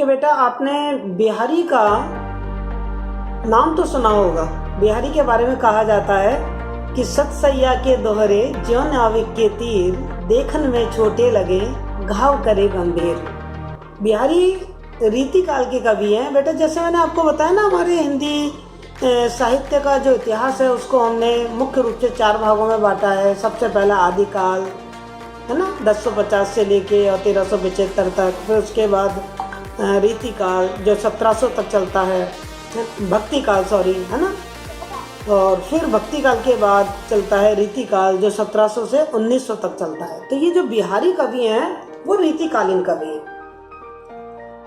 बेटा आपने बिहारी का नाम तो सुना होगा। बिहारी के बारे में कहा जाता है कि सत सैया के दोहरे ज्यों नाविक के तीर, देखन में छोटे लगे घाव करे गंभीर। बिहारी रीति काल के कवि हैं बेटा। जैसे मैंने आपको बताया ना, हमारे हिंदी साहित्य का जो इतिहास है उसको हमने मुख्य रूप से 4 भागों में बांटा है। सबसे पहला आदिकाल है ना, 1050 से लेके और 1375 तक। फिर उसके बाद रीति काल जो 1700 तक चलता है, भक्ति काल है ना, और फिर भक्ति काल के बाद चलता है रीति काल जो 1700 से 1900 तक चलता है। तो ये जो बिहारी कवि हैं वो रीतिकालीन कवि हैं।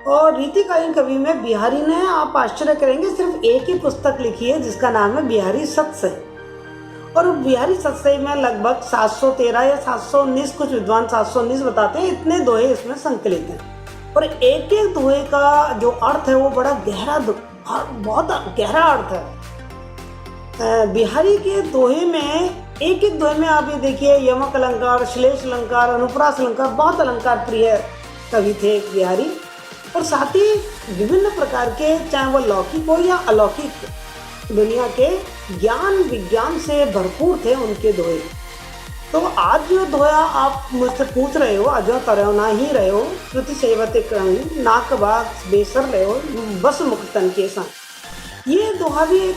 और रीतिकालीन कवि में बिहारी ने, आप आश्चर्य करेंगे, सिर्फ एक ही पुस्तक लिखी है जिसका नाम है बिहारी सतसई। और बिहारी सतसई में लगभग 713 या 719, कुछ विद्वान 719 बताते हैं, इतने दोहे इसमें संकलित हैं। और एक एक दोहे का जो अर्थ है वो बड़ा गहरा, बहुत गहरा अर्थ है। बिहारी के दोहे में, एक एक दोहे में आप ये देखिए, यमक अलंकार, श्लेष अलंकार, अनुप्रास अलंकार, बहुत अलंकार प्रिय कवि थे बिहारी। और साथ ही विभिन्न प्रकार के, चाहे वो लौकिक हो या अलौकिक दुनिया के ज्ञान विज्ञान से भरपूर थे उनके दोहे। तो आज जो दोहा आप मुझसे पूछ रहे हो, अजो तरह ना ही रहे हो, श्रुति सेवते क्रम नाक बाग बेसर रहे हो, बस मुक्तन के साथ, ये दोहा भी एक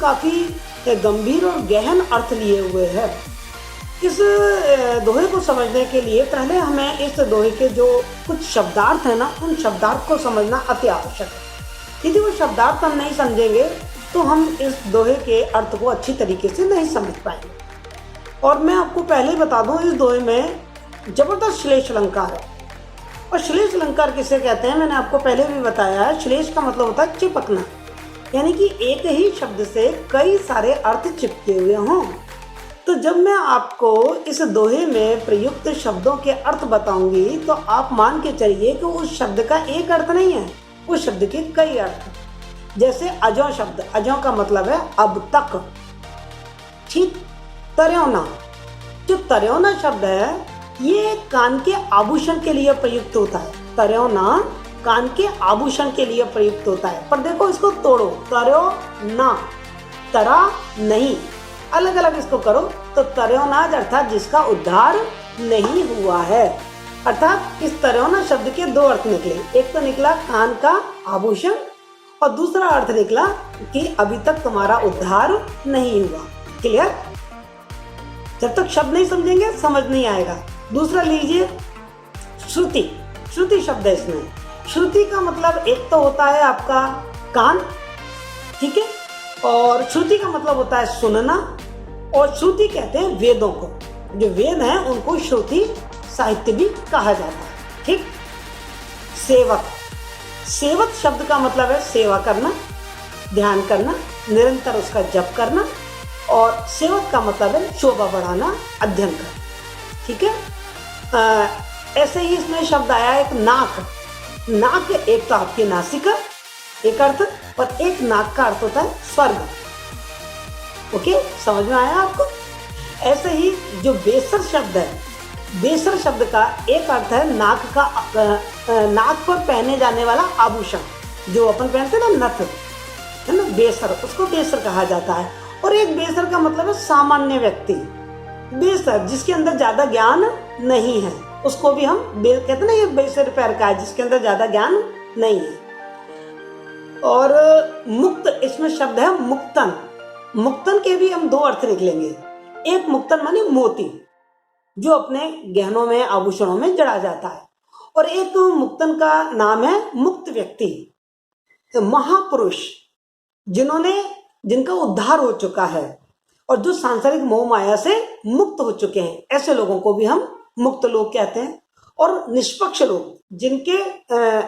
काफी गंभीर और गहन अर्थ लिए हुए है। इस दोहे को समझने के लिए पहले हमें इस दोहे के जो कुछ शब्दार्थ है ना, उन शब्दार्थ को समझना अति आवश्यक है। यदि वो शब्दार्थ हम नहीं समझेंगे तो हम इस दोहे के अर्थ को अच्छी तरीके से नहीं समझ पाएंगे। और मैं आपको पहले ही बता दूं, इस दोहे में जबरदस्त श्लेष अलंकार है। और श्लेष अलंकार किसे कहते हैं, मैंने आपको पहले भी बताया है। श्लेष का मतलब होता है चिपकना, यानी कि एक ही शब्द से कई सारे अर्थ चिपके हुए हों। तो जब मैं आपको इस दोहे में प्रयुक्त शब्दों के अर्थ बताऊंगी तो आप मान के चलिए कि उस शब्द का एक अर्थ नहीं है, उस शब्द के कई अर्थ। जैसे अजो शब्द, अजो का मतलब है अब तक। ठीक, तर्योना, जो तर्योना शब्द है ये कान के आभूषण के लिए प्रयुक्त होता है। तर्योना कान के आभूषण के लिए प्रयुक्त होता है। पर देखो इसको तोड़ो, तर्योना, तरा नहीं, अलग अलग इसको करो तो तर्योनाज अर्थात जिसका उद्धार नहीं हुआ है। अर्थात इस तर्योना शब्द के 2 अर्थ निकले। एक तो निकला कान का आभूषण और दूसरा अर्थ निकला कि अभी तक तुम्हारा उद्धार नहीं हुआ। क्लियर? जब तक शब्द नहीं समझेंगे समझ नहीं आएगा। दूसरा लीजिए श्रुति। श्रुति शब्द है इसमें। श्रुति का मतलब एक तो होता है आपका कान, ठीक है, और श्रुति का मतलब होता है सुनना। और श्रुति कहते हैं वेदों को, जो वेद हैं उनको श्रुति साहित्य भी कहा जाता है। ठीक। सेवक, सेवक शब्द का मतलब है सेवा करना, ध्यान करना, निरंतर उसका जप करना। और सेवक का मतलब है शोभा बढ़ाना, अध्ययन करना। ठीक है। ऐसे ही इसमें शब्द आया एक नाक। नाक एक तो आपकी नासिका एक अर्थ, और एक नाक का अर्थ होता है स्वर्ग। ओके, समझ में आया आपको? ऐसे ही जो बेसर शब्द है, बेसर शब्द का एक अर्थ है नाक का, नाक पर पहने जाने वाला आभूषण, जो अपन पहनते हैं ना, नथ, है ना, बेसर, उसको बेसर कहा जाता है। और एक बेसर का मतलब है सामान्य व्यक्ति। बेसर जिसके अंदर ज्यादा ज्ञान नहीं है, उसको भी हम कहते हैं ना, ये बेसर पैर का है, जिसके अंदर ज्यादा ज्ञान नहीं है। और मुक्त, इसमें शब्द है मुक्तन। मुक्तन के भी हम 2 अर्थ निकलेंगे। एक मुक्तन माने मोती, जो अपने गहनों में, आभूषणों में जड़ा जाता है। और एक मुक्तन का नाम है मुक्त व्यक्ति, महापुरुष, जिनका उद्धार हो चुका है और जो सांसारिक मोह माया से मुक्त हो चुके हैं, ऐसे लोगों को भी हम मुक्त लोग कहते हैं। और निष्पक्ष लोग, जिनके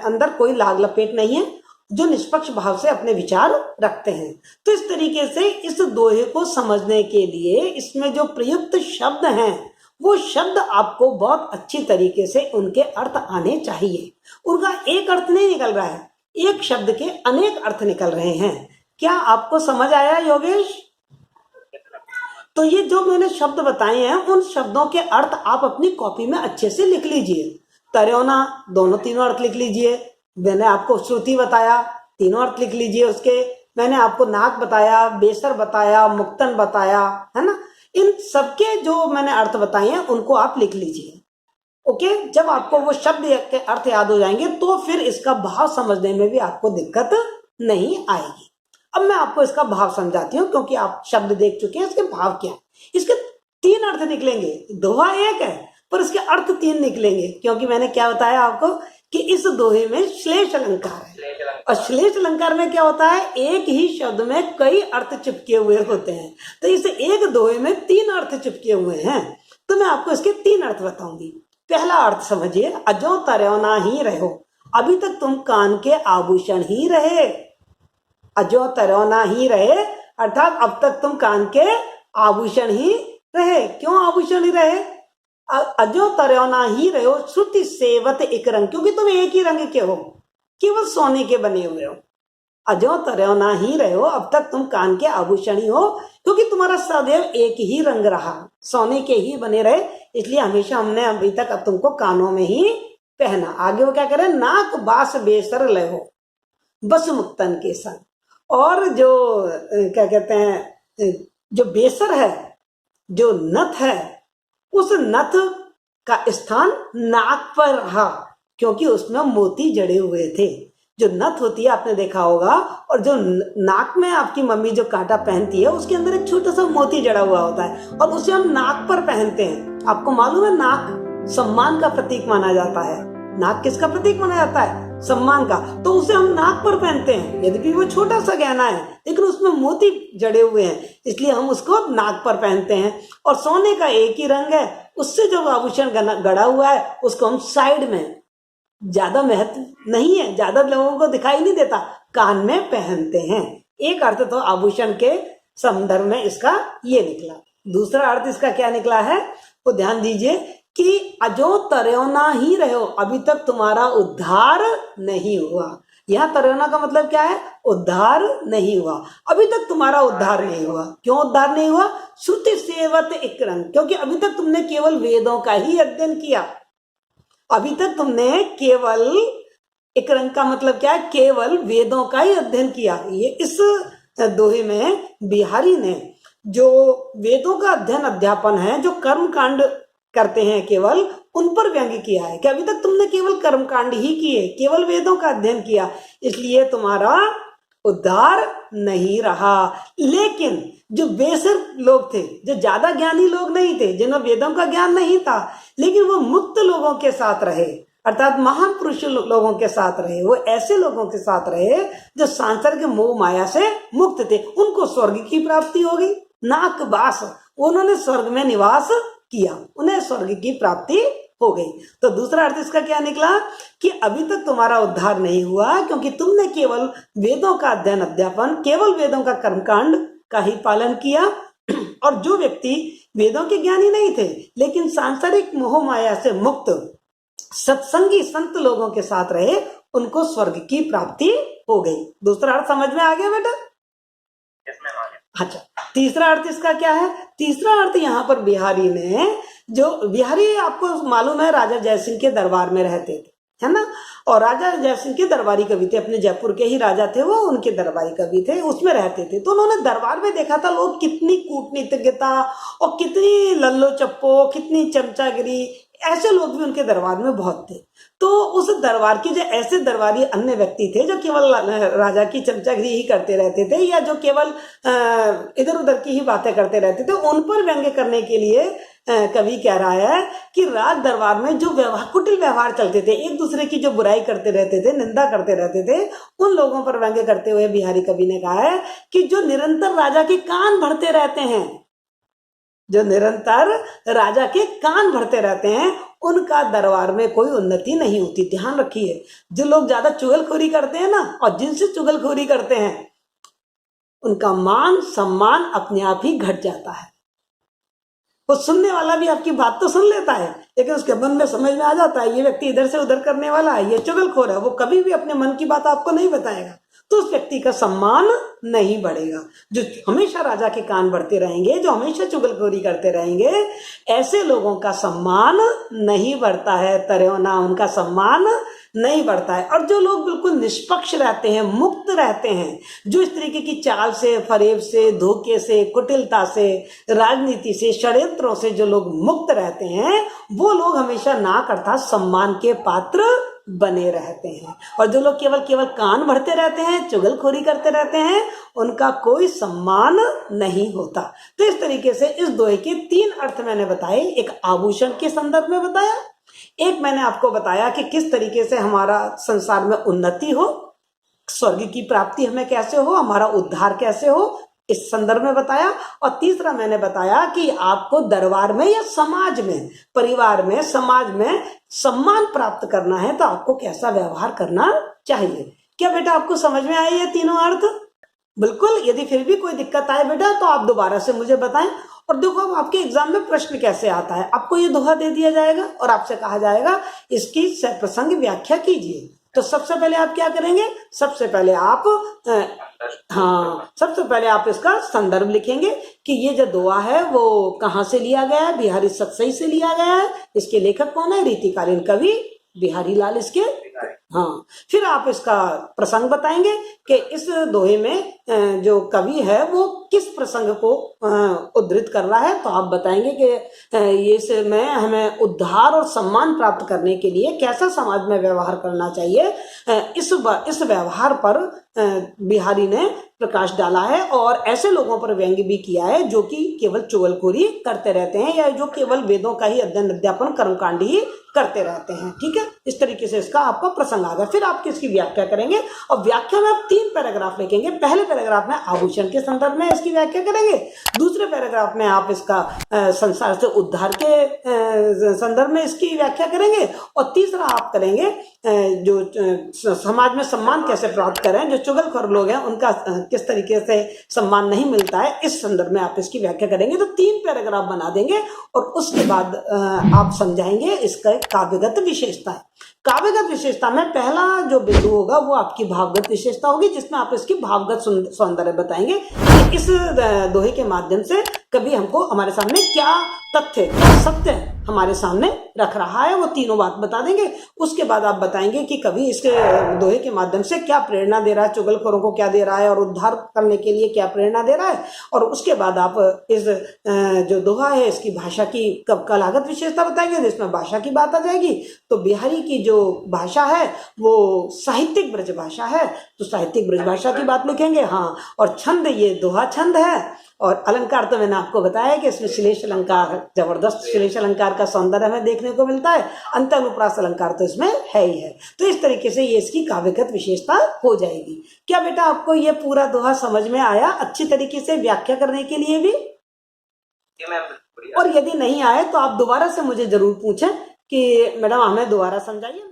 अंदर कोई लाग लपेट नहीं है, जो निष्पक्ष भाव से अपने विचार रखते हैं। तो इस तरीके से इस दोहे को समझने के लिए इसमें जो प्रयुक्त शब्द हैं वो शब्द आपको बहुत अच्छी तरीके से उनके अर्थ आने चाहिए। उनका एक अर्थ नहीं निकल रहा है, एक शब्द के अनेक अर्थ निकल रहे हैं। क्या आपको समझ आया योगेश? तो ये जो मैंने शब्द बताए हैं, उन शब्दों के अर्थ आप अपनी कॉपी में अच्छे से लिख लीजिए। तरोना, दोनों तीनों अर्थ लिख लीजिए। मैंने आपको श्रुति बताया, तीनों अर्थ लिख लीजिए उसके। मैंने आपको नाक बताया, बेसर बताया, मुक्तन बताया, है ना। इन सबके जो मैंने अर्थ बताए हैं उनको आप लिख लीजिए। ओके, जब आपको वो शब्द के अर्थ याद हो जाएंगे तो फिर इसका भाव समझने में भी आपको दिक्कत नहीं आएगी। अब मैं आपको इसका भाव समझाती हूँ, क्योंकि आप शब्द देख चुके हैं, इसके भाव क्या है। इसके 3 अर्थ निकलेंगे, दोहा एक है पर इसके अर्थ 3 निकलेंगे, क्योंकि मैंने क्या बताया आपको कि इस दोहे में श्लेष अलंकार है। और श्लेष अलंकार में क्या होता है, एक ही शब्द में कई अर्थ चिपके हुए होते हैं। तो इस एक दोहे में 3 अर्थ चिपके हुए हैं। तो मैं आपको इसके 3 अर्थ बताऊंगी। पहला अर्थ समझिए, अजो तरोना ही रहो, अभी तक तुम कान के आभूषण ही रहे। अजो तरोना ही रहे अर्थात अब तक तुम कान के आभूषण ही रहे। क्यों आभूषण ही रहे? अजो तरोना ही रहो श्रुति सेवत एक रंग, क्योंकि तुम एक ही रंग के हो, केवल सोने के बने हुए हो। अजो तरोना ही रहो, अब तक तुम कान के आभूषण ही हो, क्योंकि तुम्हारा सदैव एक ही रंग रहा, सोने के ही बने रहे, इसलिए हमेशा हमने अभी तक अब तुमको कानों में ही पहना। आगे वो क्या करे, नाक बास बेसर लहो बस मुक्तन के संग। और जो क्या कहते हैं, जो बेसर है, जो नथ है, उस नथ का स्थान नाक पर रहा, क्योंकि उसमें मोती जड़े हुए थे। जो नथ होती है आपने देखा होगा, और जो नाक में आपकी मम्मी जो कांटा पहनती है उसके अंदर एक छोटा सा मोती जड़ा हुआ होता है, और उसे हम नाक पर पहनते हैं। आपको मालूम है, नाक सम्मान का प्रतीक माना जाता है। नाक किसका प्रतीक माना जाता है? सम्मान का। तो उसे हम नाक पर पहनते हैं, यद्यपि वो छोटा सा गहना है लेकिन उसमें मोती जड़े हुए हैं, इसलिए हम उसको नाक पर पहनते हैं। और सोने का एक ही रंग है, उससे जो आभूषण गड़ा हुआ है उसको हम साइड में, ज्यादा महत्व नहीं है, ज्यादा लोगों को दिखाई नहीं देता, कान में पहनते हैं। एक अर्थ तो आभूषण के संदर्भ में इसका ये निकला। दूसरा अर्थ इसका क्या निकला है वो ध्यान दीजिए कि अजो तरोना ही रहो, अभी तक तुम्हारा उद्धार नहीं हुआ। यहाँ तरोना का मतलब क्या है? उद्धार नहीं हुआ, अभी तक तुम्हारा उद्धार नहीं हुआ। क्यों उद्धार नहीं हुआ? श्रुति सेवत एक रंग, क्योंकि अभी तक तुमने केवल वेदों का ही अध्ययन किया। अभी तक तुमने केवल, एक रंग का मतलब क्या है? केवल वेदों का ही अध्ययन किया। ये इस दोहे में बिहारी ने जो वेदों का अध्ययन अध्यापन है, जो कर्म कांड करते हैं केवल, उन पर व्यंग्य किया है कि अभी तक तुमने केवल कर्म कांड ही किए, केवल वेदों का अध्ययन किया, इसलिए तुम्हारा उद्धार नहीं रहा। लेकिन जो बेसर लोग थे, जो ज्यादा ज्ञानी लोग नहीं थे, जिन्हें वेदों का ज्ञान नहीं था, लेकिन वो मुक्त लोगों के साथ रहे, अर्थात महान पुरुष लोगों के साथ रहे, वो ऐसे लोगों के साथ रहे जो सांसारिक मोह माया से मुक्त थे, उनको स्वर्ग की प्राप्ति हो गई। नाक बास, उन्होंने स्वर्ग में निवास किया, उन्हें स्वर्ग की प्राप्ति हो गई। तो दूसरा अर्थ इसका क्या निकला कि अभी तक तुम्हारा उद्धार नहीं हुआ, क्योंकि तुमने केवल वेदों का अध्ययन अध्यापन, केवल वेदों का कर्मकांड का ही पालन किया। और जो व्यक्ति वेदों के ज्ञानी नहीं थे लेकिन सांसारिक मोह माया से मुक्त सत्संगी संत लोगों के साथ रहे, उनको स्वर्ग की प्राप्ति हो गई। दूसरा अर्थ समझ में आ गया बेटा? अच्छा, तीसरा अर्थ इसका क्या है? तीसरा अर्थ यहाँ पर बिहारी ने, जो बिहारी आपको मालूम है राजा जयसिंह के दरबार में रहते थे, है ना। और राजा जयसिंह के दरबारी कवि थे, अपने जयपुर के ही राजा थे वो, उनके दरबारी कवि थे, उसमें रहते थे। तो उन्होंने दरबार में देखा था लोग कितनी कूटनीतिज्ञता और कितनी लल्लो चप्पो, कितनी चमचागिरी, ऐसे लोग भी उनके दरबार में बहुत थे। तो उस दरबार के जो ऐसे दरबारी अन्य व्यक्ति थे जो केवल राजा की चमचागिरी ही करते रहते थे, या जो केवल इधर उधर की ही बातें करते रहते थे, उन पर व्यंग्य करने के लिए कवि कह रहा है कि राज दरबार में जो व्यवहार, कुटिल व्यवहार चलते थे, एक दूसरे की जो बुराई करते रहते थे, निंदा करते रहते थे, उन लोगों पर व्यंग्य करते हुए बिहारी कवि ने कहा है कि जो निरंतर राजा के कान भरते रहते हैं, जो निरंतर राजा के कान भरते रहते हैं, उनका दरबार में कोई उन्नति नहीं होती। ध्यान रखिए, जो लोग ज्यादा चुगलखोरी करते हैं ना, और जिनसे चुगलखोरी करते हैं, उनका मान सम्मान अपने आप ही घट जाता है। वो सुनने वाला भी आपकी बात तो सुन लेता है, लेकिन उसके मन में समझ में आ जाता है ये व्यक्ति इधर से उधर करने वाला है, ये चुगलखोर है। वो कभी भी अपने मन की बात आपको नहीं बताएगा, तो उस व्यक्ति का सम्मान नहीं बढ़ेगा। जो हमेशा राजा के कान भरते रहेंगे, जो हमेशा चुगलखोरी करते रहेंगे, ऐसे लोगों का सम्मान नहीं बढ़ता है, तरोना उनका सम्मान नहीं बढ़ता है। और जो लोग बिल्कुल निष्पक्ष रहते हैं, मुक्त रहते हैं, जो इस तरीके की चाल से, फरेब से, धोखे से, कुटिलता से, राजनीति से, षड्यंत्रों से जो लोग मुक्त रहते हैं, वो लोग हमेशा नाक अर्थात सम्मान के पात्र बने रहते हैं। और जो लोग केवल कान भरते रहते हैं, चुगलखोरी करते रहते हैं, उनका कोई सम्मान नहीं होता। तो इस तरीके से इस दोहे के 3 अर्थ मैंने बताए। एक आभूषण के संदर्भ में बताया, एक मैंने आपको बताया कि किस तरीके से हमारा संसार में उन्नति हो, स्वर्ग की प्राप्ति हमें कैसे हो, हमारा उद्धार कैसे हो, इस संदर्भ में बताया। और तीसरा मैंने बताया कि आपको दरबार में या समाज में, परिवार में, समाज में सम्मान प्राप्त करना है तो आपको कैसा व्यवहार करना चाहिए। क्या बेटा आपको समझ में आए ये तीनों अर्थ? बिल्कुल। यदि फिर भी कोई दिक्कत आए बेटा तो आप दोबारा से मुझे बताएं। और देखो अब आपके एग्जाम में प्रश्न कैसे आता है, आपको ये दोहा दे दिया जाएगा और आपसे कहा जाएगा इसकी सप्रसंग व्याख्या कीजिए। तो सबसे पहले आप क्या करेंगे, सबसे पहले आप इसका संदर्भ लिखेंगे कि ये जो दोहा है वो कहाँ से लिया गया है। बिहारी सतसई से लिया गया है। इसके लेखक कौन है? रीतिकालीन कवि बिहारी लाल इसके। हाँ, फिर आप इसका प्रसंग बताएंगे कि इस दोहे में जो कवि है वो किस प्रसंग को उद्धृत कर रहा है। तो आप बताएंगे कि ये से में हमें उद्धार और सम्मान प्राप्त करने के लिए कैसा समाज में व्यवहार करना चाहिए। इस व्यवहार पर बिहारी ने प्रकाश डाला है और ऐसे लोगों पर व्यंग्य भी किया है जो कि केवल चुगलखोरी करते रहते हैं या जो केवल वेदों का ही अध्ययन अध्यापन कर्मकांड ही करते रहते हैं। ठीक है, इस तरीके से इसका आपका प्रसंग आ गया। फिर आप इसकी व्याख्या करेंगे और व्याख्या में आप 3 पैराग्राफ लिखेंगे। पहले पैराग्राफ में आभूषण के संदर्भ में इसकी व्याख्या करेंगे, दूसरे पैराग्राफ में आप इसका संसार से उद्धार के संदर्भ में इसकी व्याख्या करेंगे और तीसरा आप करेंगे जो समाज में सम्मान कैसे प्राप्त करें, जो चुगलखोर लोग हैं उनका किस तरीके से सम्मान नहीं मिलता है, इस संदर्भ में आप इसकी व्याख्या करेंगे। तो 3 पैराग्राफ बना देंगे और उसके बाद आप समझाएंगे इसका काव्यगत विशेषता है। काव्यगत विशेषता में पहला जो बिंदु होगा वो आपकी भावगत विशेषता होगी, जिसमें आप इसकी भावगत सौंदर्य बताएंगे कि इस दोहे के माध्यम से कभी हमको हमारे सामने क्या तथ्य, क्या सत्य हमारे सामने रख रहा है, वो तीनों बात बता देंगे। उसके बाद आप बताएंगे कि कभी इसके दोहे के माध्यम से क्या प्रेरणा दे रहा है, चुगलखोरों को क्या दे रहा है और उद्धार करने के लिए क्या प्रेरणा दे रहा है। और उसके बाद आप इस जो दोहा है इसकी भाषा की कलागत विशेषता बताएंगे, जिसमें भाषा की बात आ जाएगी। तो बिहारी की जो भाषा है वो साहित्यिक ब्रज भाषा है, तो साहित्यिक ब्रज भाषा की बात लिखेंगे। हाँ, और छंद, ये दोहा छंद है। और अलंकार तो मैंने आपको बताया कि इसमें श्लेष अलंकार, जबरदस्त श्लेष अलंकार का सौंदर्य हमें देखने को मिलता है। अंतःनुप्रास अलंकार तो इसमें है ही है। तो इस तरीके से ये इसकी काव्यगत विशेषता हो जाएगी। क्या बेटा आपको ये पूरा दोहा समझ में आया अच्छी तरीके से व्याख्या करने के लिए भी? और यदि नहीं आए तो आप दोबारा से मुझे जरूर पूछें कि मैडम हमें दोबारा समझाइए।